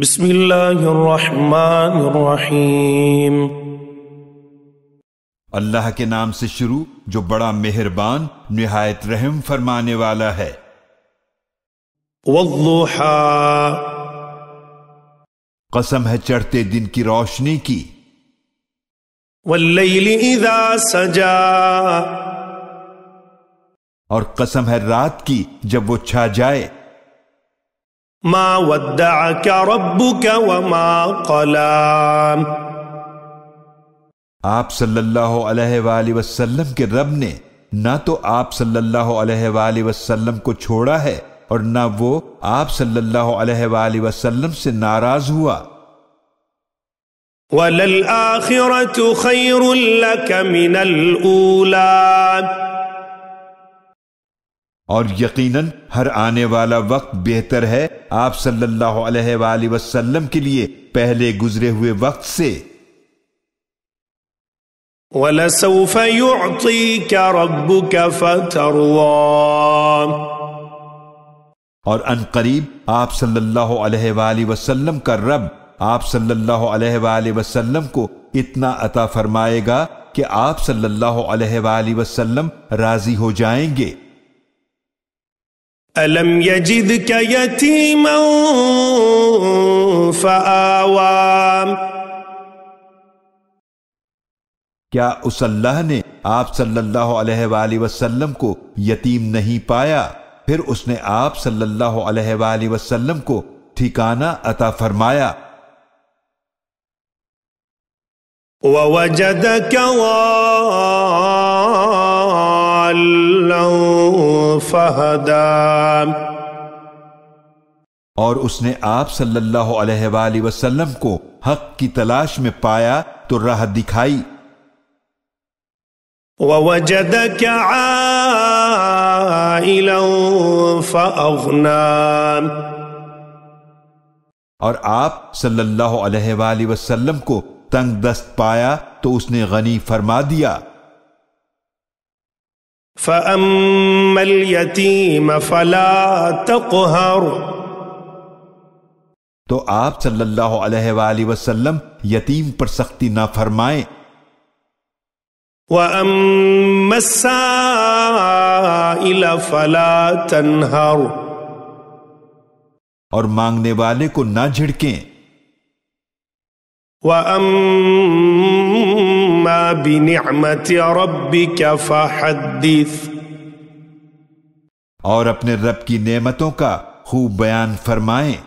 بسم اللہ الرحمن الرحیم۔ اللہ کے نام سے شروع جو بڑا مہربان نہایت رحم فرمانے والا ہے۔ والضحی، قسم ہے چڑھتے دن کی روشنی کی۔ واللیل اذا سجا، اور قسم ہے رات کی جب وہ چھا جائے۔ ما ودعک ربک وما قلا، آپ صلی اللہ علیہ وآلہ وسلم کے رب نے نہ تو آپ صلی اللہ علیہ وآلہ وسلم کو چھوڑا ہے اور نہ وہ آپ صلی اللہ علیہ وآلہ وسلم سے ناراض ہوا۔ وَلَلْآخِرَةُ خَيْرٌ لَكَ مِنَ الْأُولَى، اور یقیناً ہر آنے والا وقت بہتر ہے آپ صلی اللہ علیہ وآلہ وسلم کے لیے پہلے گزرے ہوئے وقت سے۔ وَلَسَوْفَ يُعْطِيكَ رَبُّكَ فَتَرْضَىٰ، اور ان قریب آپ صلی اللہ علیہ وآلہ وسلم کا رب آپ صلی اللہ علیہ وآلہ وسلم کو اتنا عطا فرمائے گا کہ آپ صلی اللہ علیہ وآلہ وسلم راضی ہو جائیں گے۔ أَلَمْ يَجِدْكَ يَتِيمًا فَآوَىٰ، کیا اس اللہ نے آپ صلی اللہ علیہ وآلہ وسلم کو یتیم نہیں پایا پھر اس نے آپ صلی اللہ علیہ وآلہ وسلم کو ٹھکانہ عطا فرمایا۔ وَوَجَدَكَ ضَالًّا فَهَدَىٰ، اور اس نے آپ صلی اللہ علیہ وآلہ وسلم کو حق کی تلاش میں پایا تو راہ دکھائی۔ وَوَجَدَكَ عَائِلًا فَأَغْنَىٰ، اور آپ صلی اللہ علیہ وآلہ وسلم کو تنگ دست پایا تو اس نے غنی فرما دیا۔ فَأَمَّا الْيَتِيمَ فَلَا تَقْهَرْ، تو آپ صلی اللہ علیہ وآلہ وسلم یتیم پر سختی نہ فرمائیں۔ وَأَمَّا السَّائِلَ فَلَا تَنْهَرْ، اور مانگنے والے کو نہ جھڑکیں۔ وَأَمَّا بِنِعْمَةِ رَبِّكَ فَحَدِّثْ، اور اپنے رب کی نعمتوں کا خوب بیان فرمائیں۔